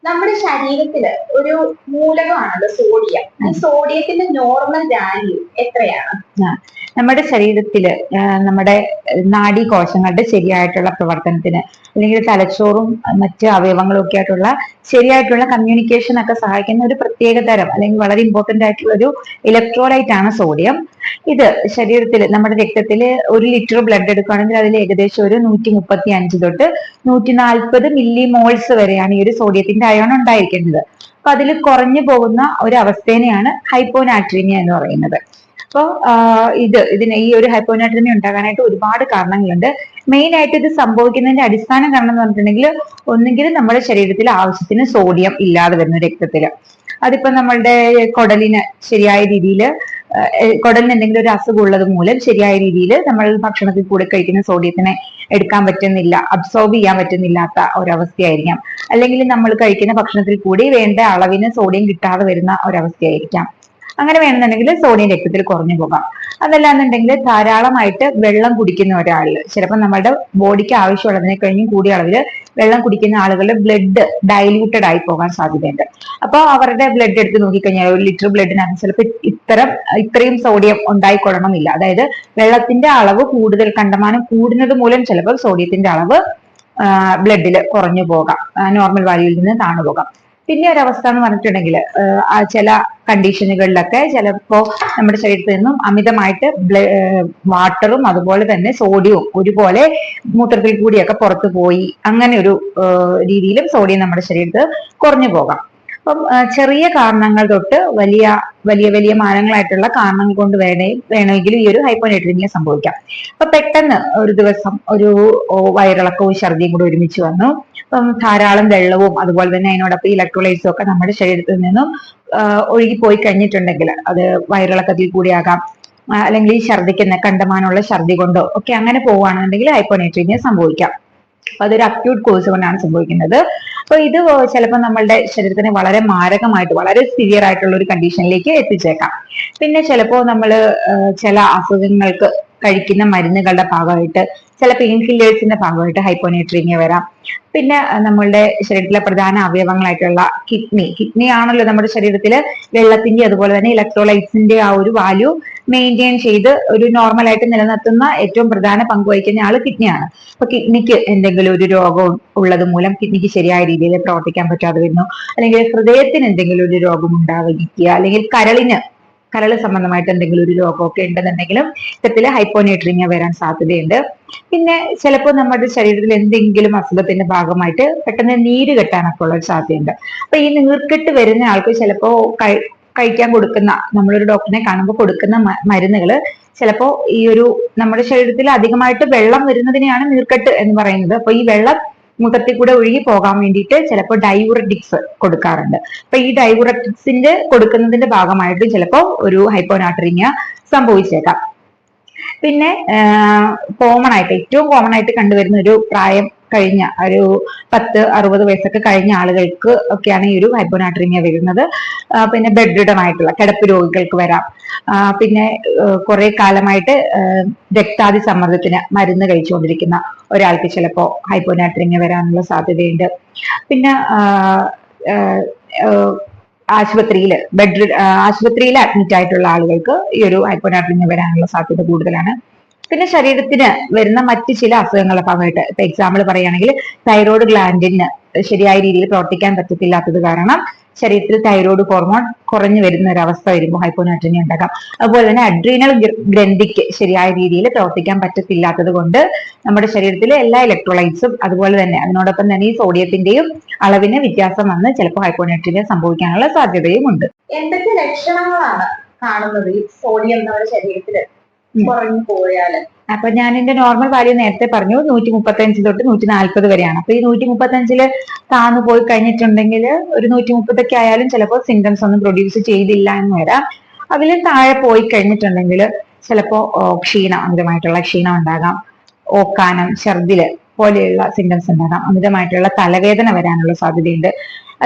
നമ്മുടെ ശരീരത്തില് ഒരു മൂലകമാണല്ലോ സോഡിയം. ഈ സോഡിയത്തിന്റെ നോർമൽ വാല്യൂ എത്രയാണ്? നമ്മുടെ ശരീരത്തില് നമ്മുടെ നാഡീകോശങ്ങളുടെ ശരിയായിട്ടുള്ള പ്രവർത്തനത്തിന് അല്ലെങ്കിൽ തലച്ചോറും മറ്റ് അവയവങ്ങളും ഒക്കെ ആയിട്ടുള്ള ശരിയായിട്ടുള്ള കമ്മ്യൂണിക്കേഷൻ ഒക്കെ സഹായിക്കുന്ന ഒരു പ്രത്യേക തരം അല്ലെങ്കിൽ വളരെ ഇമ്പോർട്ടന്റ് ആയിട്ടുള്ള ഒരു ഇലക്ട്രോലൈറ്റ് ആണ് സോഡിയം. ഇത് ശരീരത്തിൽ നമ്മുടെ രക്തത്തിൽ 1 ലിറ്റർ ബ്ലഡ് എടുക്കുകയാണെങ്കിൽ അതിൽ ഏകദേശം ഒരു 135 തൊട്ട് 140 മില്ലി മോൾസ് വരെയാണ് ഈ ഒരു സോഡിയത്തിന്റെ അയോൺ ഉണ്ടായിരിക്കുന്നത്. അപ്പൊ അതിൽ കുറഞ്ഞു പോകുന്ന ഒരു അവസ്ഥേനെയാണ് ഹൈപ്പോനാട്രീമിയ എന്ന് പറയുന്നത്. അപ്പോൾ ഇതിന് ഈ ഒരു ഹൈപ്പോനാട്രീമിയ ഉണ്ടാകാനായിട്ട് ഒരുപാട് കാരണങ്ങളുണ്ട്. മെയിൻ ആയിട്ട് ഇത് സംഭവിക്കുന്നതിന്റെ അടിസ്ഥാന കാരണം എന്ന് പറഞ്ഞിട്ടുണ്ടെങ്കിൽ ഒന്നുകിൽ നമ്മുടെ ശരീരത്തിൽ ആവശ്യത്തിന് സോഡിയം ഇല്ലാതെ വരുന്നു രക്തത്തില്. അതിപ്പോ നമ്മളുടെ കുടലിന് ശരിയായ രീതിയിൽ കുടലിന് എന്തെങ്കിലും ഒരു അസുഖം ഉള്ളത് മൂലം ശരിയായ രീതിയിൽ നമ്മൾ ഭക്ഷണത്തിൽ കൂടെ കഴിക്കുന്ന സോഡിയത്തിനെ എടുക്കാൻ പറ്റുന്നില്ല, അബ്സോർബ് ചെയ്യാൻ പറ്റുന്നില്ലാത്ത ഒരവസ്ഥയായിരിക്കാം. അല്ലെങ്കിൽ നമ്മൾ കഴിക്കുന്ന ഭക്ഷണത്തിൽ കൂടി വേണ്ട അളവിന് സോഡിയം കിട്ടാതെ വരുന്ന ഒരവസ്ഥയായിരിക്കാം. അങ്ങനെ വേണമെന്നുണ്ടെങ്കിൽ സോഡിയം രക്തത്തിൽ കുറഞ്ഞു പോകാം. അതല്ലാന്നുണ്ടെങ്കിൽ ധാരാളമായിട്ട് വെള്ളം കുടിക്കുന്ന ഒരാളില് ചിലപ്പോൾ നമ്മുടെ ബോഡിക്ക് ആവശ്യമുള്ളതിനെ കഴിഞ്ഞും കൂടിയ അളവില് വെള്ളം കുടിക്കുന്ന ആളുകളുടെ ബ്ലഡ് ഡൈല്യൂട്ടഡ് ആയി പോകാൻ സാധ്യതയുണ്ട്. അപ്പോൾ അവരുടെ ബ്ലഡ് എടുത്ത് നോക്കിക്കഴിഞ്ഞാൽ 1 ലിറ്റർ ബ്ലഡിനകത്ത് ചിലപ്പോൾ ഇത്രയും സോഡിയം ഉണ്ടായിക്കൊള്ളണമെന്നില്ല. അതായത് വെള്ളത്തിന്റെ അളവ് കൂടുതൽ കണ്ടമാനം കൂടുന്നത് മൂലം ചിലപ്പോൾ സോഡിയത്തിന്റെ അളവ് ബ്ലഡിൽ കുറഞ്ഞു പോകാം, നോർമൽ വാല്യൂവിൽ നിന്ന് താണു പോകാം. പിന്നെ ഒരവസ്ഥ എന്ന് പറഞ്ഞിട്ടുണ്ടെങ്കിൽ ചില കണ്ടീഷനുകളിലൊക്കെ ചിലപ്പോ നമ്മുടെ ശരീരത്തിൽ നിന്നും അമിതമായിട്ട് വാട്ടറും അതുപോലെ തന്നെ സോഡിയവും ഒരുപോലെ മൂത്രത്തിൽ കൂടിയൊക്കെ പുറത്തു പോയി അങ്ങനെ ഒരു രീതിയിലും സോഡിയം നമ്മുടെ ശരീരത്തിൽ കുറഞ്ഞു പോകാം. അപ്പം ചെറിയ കാരണങ്ങൾ തൊട്ട് വലിയ വലിയ വലിയ മാനങ്ങളായിട്ടുള്ള കാരണങ്ങൾ കൊണ്ട് വേണമെങ്കിലും ഈ ഒരു ഹൈപ്പോനൈട്രീമിയ സംഭവിക്കാം. അപ്പൊ പെട്ടെന്ന് ഒരു ദിവസം ഒരു വയറിളക്കവും ഛർദിയും കൂടി ഒരുമിച്ച് വന്നു. അപ്പം ധാരാളം വെള്ളവും അതുപോലെ തന്നെ അതിനോടൊപ്പം ഇലക്ട്രോലൈറ്റ്സും ഒക്കെ നമ്മുടെ ശരീരത്തിൽ നിന്നും ഒഴുകിപ്പോയി കഴിഞ്ഞിട്ടുണ്ടെങ്കിൽ അത് വയറിളക്കത്തിൽ കൂടിയാകാം, അല്ലെങ്കിൽ ഈ ഛർദിക്കുന്ന കണ്ടമാനമുള്ള ഛർദി കൊണ്ടോ ഒക്കെ അങ്ങനെ പോവുകയാണെന്നുണ്ടെങ്കിൽ ഹൈപ്പോനൈട്രീമിയ സംഭവിക്കാം. അപ്പൊ അതൊരു അക്യൂട്ട് കോഴ്സ് കൊണ്ടാണ് സംഭവിക്കുന്നത്. അപ്പൊ ഇത് ചിലപ്പോൾ നമ്മളുടെ ശരീരത്തിന് വളരെ മാരകമായിട്ട് വളരെ സിവിയർ ആയിട്ടുള്ള ഒരു കണ്ടീഷനിലേക്ക് എത്തിച്ചേക്കാം. പിന്നെ ചിലപ്പോൾ നമ്മൾ ചില അസുഖങ്ങൾക്ക് കഴിക്കുന്ന മരുന്നുകളുടെ ഭാഗമായിട്ട് ചില പെയിൻ കില്ലേഴ്സിന്റെ ഭാഗമായിട്ട് ഹൈപ്പോനൈട്രീമിയ വരാം. പിന്നെ നമ്മളുടെ ശരീരത്തിലെ പ്രധാന അവയവങ്ങളായിട്ടുള്ള കിഡ്നി ആണല്ലോ നമ്മുടെ ശരീരത്തില് വെള്ളത്തിന്റെ അതുപോലെ തന്നെ ഇലക്ട്രോലൈറ്റ്സിന്റെ ആ ഒരു വാല്യൂ മെയിൻറ്റെയിൻ ചെയ്ത് ഒരു നോർമൽ ആയിട്ട് നിലനിർത്തുന്ന ഏറ്റവും പ്രധാന പങ്ക് വഹിക്കുന്ന ആള് കിഡ്നിയാണ്. അപ്പൊ കിഡ്നിക്ക് എന്തെങ്കിലും ഒരു രോഗം ഉള്ളത് മൂലം കിഡ്നിക്ക് ശരിയായ രീതിയിൽ പ്രവർത്തിക്കാൻ പറ്റാതെ വരുന്നു, അല്ലെങ്കിൽ ഹൃദയത്തിന് എന്തെങ്കിലും ഒരു രോഗം ഉണ്ടാവുക, അല്ലെങ്കിൽ കരള് സംബന്ധമായിട്ട് എന്തെങ്കിലും ഒരു രോഗമൊക്കെ ഉണ്ടെന്നുണ്ടെങ്കിലും ഇത്തരത്തില് ഹൈപ്പോനൈട്രീമിയ വരാൻ സാധ്യതയുണ്ട്. പിന്നെ ചിലപ്പോൾ നമ്മുടെ ശരീരത്തിൽ എന്തെങ്കിലും അസുഖത്തിന്റെ ഭാഗമായിട്ട് പെട്ടെന്ന് നീര് കെട്ടാനൊക്കെ ഉള്ള സാധ്യതയുണ്ട്. അപ്പൊ ഈ നീർക്കെട്ട് വരുന്ന ആൾക്ക് ചിലപ്പോ കഴിക്കാൻ കൊടുക്കുന്ന നമ്മളൊരു ഡോക്ടറിനെ കാണുമ്പോൾ കൊടുക്കുന്ന മരുന്നുകൾ ചിലപ്പോ ഈ ഒരു നമ്മുടെ ശരീരത്തിൽ അധികമായിട്ട് വെള്ളം വരുന്നതിനെയാണ് നീർക്കെട്ട് എന്ന് പറയുന്നത്. അപ്പൊ ഈ വെള്ളം മൂത്രത്തിൽ കൂടെ ഒഴുകി പോകാൻ വേണ്ടിയിട്ട് ചിലപ്പോൾ ഡൈയൂററ്റിക്സ് കൊടുക്കാറുണ്ട്. അപ്പൊ ഈ ഡൈയൂററ്റിക്സിന്റെ കൊടുക്കുന്നതിന്റെ ഭാഗമായിട്ട് ചിലപ്പോൾ ഒരു ഹൈപ്പോനാട്രീമിയ സംഭവിച്ചേക്കാം. പിന്നെ ഏറ്റവും കോമൺ ആയിട്ട് കണ്ടുവരുന്ന ഒരു പ്രായം കഴിഞ്ഞ ഒരു 10-60 വയസ്സൊക്കെ കഴിഞ്ഞ ആളുകൾക്ക് ഒക്കെയാണ് ഈ ഒരു ഹൈപ്പോനാട്രീമിയ വരുന്നത്. പിന്നെ ബെഡ് റിഡൺ ആയിട്ടുള്ള കിടപ്പ് രോഗികൾക്ക് വരാം. പിന്നെ കുറെ കാലമായിട്ട് രക്താതി സമ്മർദ്ദത്തിന് മരുന്ന് കഴിച്ചുകൊണ്ടിരിക്കുന്ന ഒരാൾക്ക് ചിലപ്പോ ഹൈപ്പോനാട്രീമിയ വരാനുള്ള സാധ്യതയുണ്ട്. പിന്നെ ആശുപത്രിയിൽ അഡ്മിറ്റ് ആയിട്ടുള്ള ആളുകൾക്ക് ഈ ഒരു ഹൈപ്പോനാട്രീമിയ വരാനുള്ള സാധ്യത കൂടുതലാണ്. പിന്നെ ശരീരത്തിന് വരുന്ന മറ്റ് ചില അസുഖങ്ങളുടെ ഭാഗമായിട്ട് ഇപ്പൊ എക്സാമ്പിൾ പറയുകയാണെങ്കിൽ തൈറോയ്ഡ് ഗ്ലാൻഡിന് ശരിയായ രീതിയിൽ പ്രവർത്തിക്കാൻ പറ്റത്തില്ലാത്തത് കാരണം ശരീരത്തിൽ തൈറോയ്ഡ് ഹോർമോൺ കുറഞ്ഞു വരുന്ന ഒരു അവസ്ഥ വരുമ്പോൾ ഹൈപ്പോനാട്രീമിയ ഉണ്ടാകാം. അതുപോലെ തന്നെ അഡ്രീനൽ ഗ്രന്ഥിക്ക് ശരിയായ രീതിയിൽ പ്രവർത്തിക്കാൻ പറ്റത്തില്ലാത്തത് കൊണ്ട് നമ്മുടെ ശരീരത്തിലെ എല്ലാ ഇലക്ട്രോലൈറ്റ്സും അതുപോലെ തന്നെ അതിനോടൊപ്പം തന്നെ ഈ സോഡിയത്തിന്റെയും അളവിന് വ്യത്യാസം വന്ന് ചിലപ്പോൾ ഹൈപ്പോനാട്രീമിയ സംഭവിക്കാനുള്ള സാധ്യതയും ഉണ്ട്. എന്തൊക്കെ ലക്ഷണങ്ങളാണ് കാണുന്നത് ഈ സോഡിയം നമ്മുടെ ശരീരത്തിൽ കുറഞ്ഞു പോയാല്? അപ്പൊ ഞാൻ എന്റെ നോർമൽ വാല്യൂ നേരത്തെ പറഞ്ഞു 135 തൊട്ട് 140 വരെയാണ്. അപ്പൊ ഈ 135 താന്നു പോയി കഴിഞ്ഞിട്ടുണ്ടെങ്കിൽ ഒരു 130 ആയാലും ചിലപ്പോൾ സിംറ്റംസ് ഒന്നും പ്രൊഡ്യൂസ് ചെയ്തില്ല എന്ന് വരാം. അതിൽ താഴെ പോയി കഴിഞ്ഞിട്ടുണ്ടെങ്കിൽ ചിലപ്പോ അമിതമായിട്ടുള്ള ക്ഷീണം ഉണ്ടാകാം, ഓക്കാനം, ഛർദില് പോലെയുള്ള സിംറ്റംസ് ഉണ്ടാകാം, അമിതമായിട്ടുള്ള തലവേദന വരാനുള്ള സാധ്യതയുണ്ട്.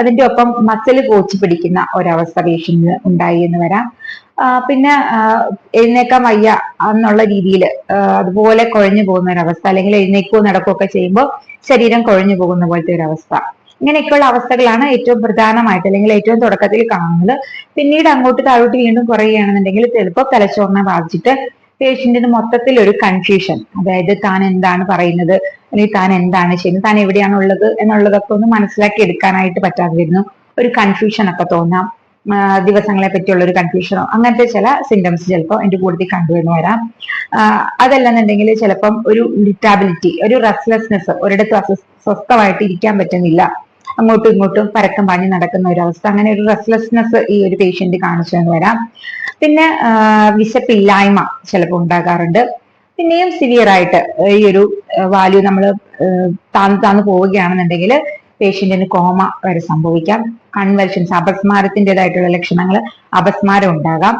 അതിന്റെ ഒപ്പം മസിൽ കോച്ചി പിടിക്കുന്ന ഒരവസ്ഥ പേഷ്യന്റിന് ഉണ്ടായി എന്ന് വരാം. പിന്നെ എഴുന്നേക്കാൻ വയ്യ എന്നുള്ള രീതിയിൽ അതുപോലെ കുഴഞ്ഞു പോകുന്ന ഒരവസ്ഥ, അല്ലെങ്കിൽ എഴുന്നേക്കുകയോ നടക്കുകയൊക്കെ ചെയ്യുമ്പോൾ ശരീരം കുഴഞ്ഞു പോകുന്ന പോലത്തെ ഒരവസ്ഥ. ഇങ്ങനെയൊക്കെയുള്ള അവസ്ഥകളാണ് ഏറ്റവും പ്രധാനമായിട്ട് അല്ലെങ്കിൽ ഏറ്റവും തുടക്കത്തിൽ കാണുന്നത്. പിന്നീട് അങ്ങോട്ട് താഴോട്ട് വീണ്ടും കുറയുകയാണെന്നുണ്ടെങ്കിൽ ചിലപ്പോൾ തലച്ചോറിനെ ബാധിച്ചിട്ട് പേഷ്യന്റിന് മൊത്തത്തിൽ ഒരു കൺഫ്യൂഷൻ, അതായത് താൻ എന്താണ് പറയുന്നത് അല്ലെങ്കിൽ താൻ എന്താണ് ചെയ്യുന്നത്, താൻ എവിടെയാണ് ഉള്ളത് എന്നുള്ളതൊക്കെ ഒന്ന് മനസ്സിലാക്കി എടുക്കാനായിട്ട് പറ്റാതെ വരുന്നു. ഒരു കൺഫ്യൂഷൻ ഒക്കെ തോന്നാം, ദിവസങ്ങളെ പറ്റിയുള്ള ഒരു കൺഫ്യൂഷനോ അങ്ങനത്തെ ചില സിംറ്റംസ് ചിലപ്പോൾ എന്റെ കൂടുതൽ കണ്ടുവന്ന് വരാം. അതല്ലെന്നുണ്ടെങ്കിൽ ചിലപ്പം ഒരു ഇറിറ്റാബിലിറ്റി, ഒരു റെസ്റ്റ്ലെസ്നെസ്, ഒരിടത്ത് സ്വസ്ഥമായിട്ട് ഇരിക്കാൻ പറ്റുന്നില്ല, അങ്ങോട്ടും ഇങ്ങോട്ടും പരക്കം പാഞ്ഞ് നടക്കുന്ന ഒരു അവസ്ഥ, അങ്ങനെ ഒരു റെസ്റ്റ്ലെസ്നെസ് ഈ ഒരു പേഷ്യന്റ് കാണിച്ചു എന്ന് വരാം. പിന്നെ വിശപ്പില്ലായ്മ ചിലപ്പോൾ ഉണ്ടാകാറുണ്ട്. പിന്നെയും സിവിയർ ആയിട്ട് ഈ ഒരു വാല്യൂ നമ്മൾ താന്നു പോവുകയാണെന്നുണ്ടെങ്കിൽ പേഷ്യന്റിന് കോമ വരെ സംഭവിക്കാം. കൺവൽഷൻസ്, അപസ്മാരത്തിൻ്റെതായിട്ടുള്ള ലക്ഷണങ്ങൾ, അപസ്മാരം ഉണ്ടാകാം.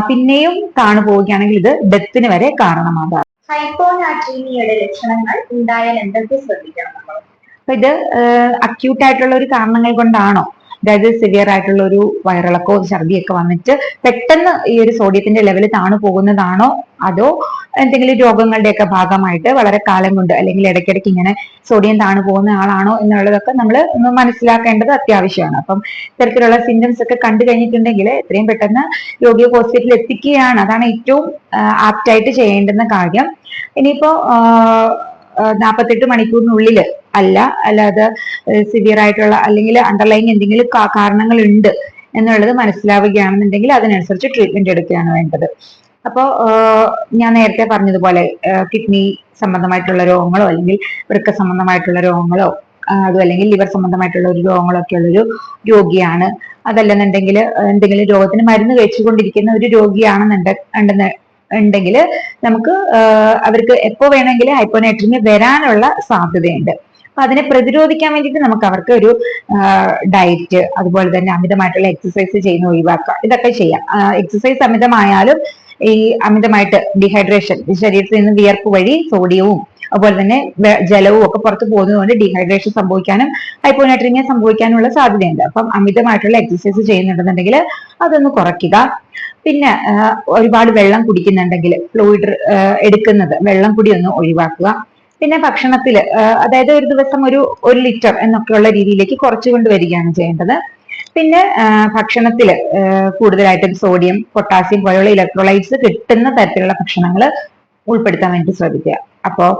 പിന്നെയും താണു പോവുകയാണെങ്കിൽ ഇത് ഡെത്തിന് വരെ കാരണമാകാം. ഹൈപ്പോനാട്രീമിയയുടെ ലക്ഷണങ്ങൾ ഉണ്ടായാൽ എന്തൊക്കെ ശ്രദ്ധിക്കണം നമ്മൾ? അപ്പൊ ഇത് അക്യൂട്ട് ആയിട്ടുള്ള ഒരു കാരണങ്ങൾ കൊണ്ടാണോ, അതായത് സിവിയർ ആയിട്ടുള്ള ഒരു വയറിളക്കോ ഛർദിയൊക്കെ വന്നിട്ട് പെട്ടെന്ന് ഈ ഒരു സോഡിയത്തിന്റെ ലെവൽ താണു പോകുന്നതാണോ, അതോ എന്തെങ്കിലും രോഗങ്ങളുടെയൊക്കെ ഭാഗമായിട്ട് വളരെ കാലം കൊണ്ട് അല്ലെങ്കിൽ ഇടയ്ക്കിടയ്ക്ക് ഇങ്ങനെ സോഡിയം താണു പോകുന്ന ആളാണോ എന്നുള്ളതൊക്കെ നമ്മൾ മനസ്സിലാക്കേണ്ടത് അത്യാവശ്യമാണ്. അപ്പം ഇത്തരത്തിലുള്ള സിംറ്റംസ് ഒക്കെ കണ്ടു കഴിഞ്ഞിട്ടുണ്ടെങ്കിൽ എത്രയും പെട്ടെന്ന് രോഗിയെ ഹോസ്പിറ്റലിൽ എത്തിക്കുകയാണ്, അതാണ് ഏറ്റവും ആപ്റ്റായിട്ട് ചെയ്യേണ്ടുന്ന കാര്യം. ഇനിയിപ്പോ 48 മണിക്കൂറിനുള്ളിൽ അല്ലാതെ സിവിയർ ആയിട്ടുള്ള അല്ലെങ്കിൽ അണ്ടർലൈൻ എന്തെങ്കിലും കാരണങ്ങൾ ഉണ്ട് എന്നുള്ളത് മനസ്സിലാവുകയാണെന്നുണ്ടെങ്കിൽ അതിനനുസരിച്ച് ട്രീറ്റ്മെന്റ് എടുക്കുകയാണ് വേണ്ടത്. അപ്പോൾ ഞാൻ നേരത്തെ പറഞ്ഞതുപോലെ കിഡ്നി സംബന്ധമായിട്ടുള്ള രോഗങ്ങളോ അല്ലെങ്കിൽ വൃക്ക സംബന്ധമായിട്ടുള്ള രോഗങ്ങളോ അതും അല്ലെങ്കിൽ ലിവർ സംബന്ധമായിട്ടുള്ള ഒരു രോഗങ്ങളോ ഒക്കെ ഉള്ളൊരു രോഗിയാണ്, അതല്ലെന്നുണ്ടെങ്കിൽ എന്തെങ്കിലും രോഗത്തിന് മരുന്ന് കഴിച്ചുകൊണ്ടിരിക്കുന്ന ഒരു രോഗിയാണെന്നുണ്ടെങ്കിൽ നമുക്ക് അവർക്ക് എപ്പോ വേണമെങ്കിലും ഹൈപ്പോനാട്രീമിയ വരാനുള്ള സാധ്യതയുണ്ട്. അപ്പൊ അതിനെ പ്രതിരോധിക്കാൻ വേണ്ടിയിട്ട് നമുക്ക് അവർക്ക് ഒരു ഡയറ്റ്, അതുപോലെ തന്നെ അമിതമായിട്ടുള്ള എക്സസൈസ് ചെയ്യുന്ന ഒഴിവാക്കുക, ഇതൊക്കെ ചെയ്യാം. എക്സസൈസ് അമിതമായാലും ഈ അമിതമായിട്ട് ഡീഹൈഡ്രേഷൻ, ശരീരത്തിൽ നിന്ന് വിയർപ്പ് വഴി സോഡിയവും അതുപോലെ തന്നെ ജലവും ഒക്കെ പുറത്തു പോകുന്നതുകൊണ്ട് ഡീഹൈഡ്രേഷൻ സംഭവിക്കാനും ഹൈപ്പോനാട്രീമിയ സംഭവിക്കാനുള്ള സാധ്യതയുണ്ട്. അപ്പം അമിതമായിട്ടുള്ള എക്സസൈസ് ചെയ്യുന്നുണ്ടെന്നുണ്ടെങ്കിൽ അതൊന്ന് കുറയ്ക്കുക. പിന്നെ ഒരുപാട് വെള്ളം കുടിക്കുന്നുണ്ടെങ്കിൽ ഫ്ലൂയിഡ് എടുക്കുന്നത്, വെള്ളം കൂടി ഒന്ന് ഒഴിവാക്കുക. പിന്നെ ഭക്ഷണത്തിൽ, അതായത് ഒരു ദിവസം ഒരു 1 ലിറ്റർ എന്നൊക്കെയുള്ള രീതിയിലേക്ക് കുറച്ചു കൊണ്ടുവരികയാണ് ചെയ്യേണ്ടത്. പിന്നെ ഭക്ഷണത്തിൽ കൂടുതലായിട്ടും സോഡിയം, പൊട്ടാസ്യം പോലുള്ള ഇലക്ട്രോലൈറ്റ്സ് കിട്ടുന്ന തരത്തിലുള്ള ഭക്ഷണങ്ങൾ ഉൾപ്പെടുത്താൻ വേണ്ടി ശ്രദ്ധിക്കുക. അപ്പോൾ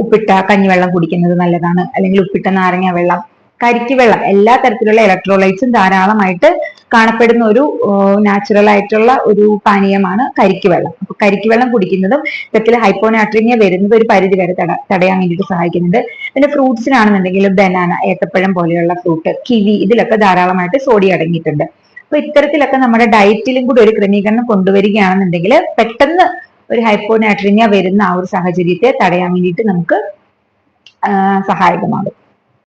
ഉപ്പിട്ട കഞ്ഞിവെള്ളം കുടിക്കുന്നത് നല്ലതാണ്, അല്ലെങ്കിൽ ഉപ്പിട്ട നാരങ്ങ വെള്ളം, കരിക്ക് വെള്ളം, എല്ലാ തരത്തിലുള്ള ഇലക്ട്രോലൈറ്റ്സും ധാരാളമായിട്ട് കാണപ്പെടുന്ന ഒരു നാച്ചുറൽ ആയിട്ടുള്ള ഒരു പാനീയമാണ് കരിക്ക് വെള്ളം. അപ്പൊ കരിക്ക് വെള്ളം കുടിക്കുന്നതും ഇത്തരത്തിൽ ഹൈപ്പോനാട്രീമിയ വരുന്നത് ഒരു പരിധി വരെ തടയാൻ വേണ്ടിയിട്ട് സഹായിക്കുന്നുണ്ട്. പിന്നെ ഫ്രൂട്ട്സിനാണെന്നുണ്ടെങ്കിൽ ബനാന, ഏത്തപ്പഴം പോലെയുള്ള ഫ്രൂട്ട്, കിവി, ഇതിലൊക്കെ ധാരാളമായിട്ട് സോഡിയം അടങ്ങിയിട്ടുണ്ട്. അപ്പൊ ഇത്തരത്തിലൊക്കെ നമ്മുടെ ഡയറ്റിലും കൂടി ഒരു ക്രമീകരണം കൊണ്ടുവരികയാണെന്നുണ്ടെങ്കിൽ പെട്ടെന്ന് ഒരു ഹൈപ്പോനാട്രീമിയ വരുന്ന ആ ഒരു സാഹചര്യത്തെ തടയാൻ വേണ്ടിയിട്ട് നമുക്ക് സഹായകമാകും.